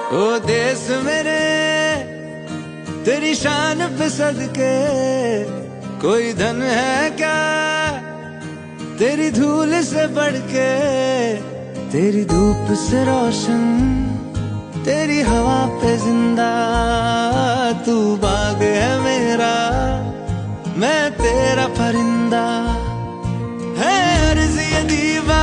ओ देश मेरे तेरी शान पे सदके, कोई धन है क्या तेरी धूल से बढ़ के। तेरी धूप से रोशन, तेरी हवा पे जिंदा, तू बाग है मेरा, मैं तेरा परिंदा। है अर्ज़ ये दीवार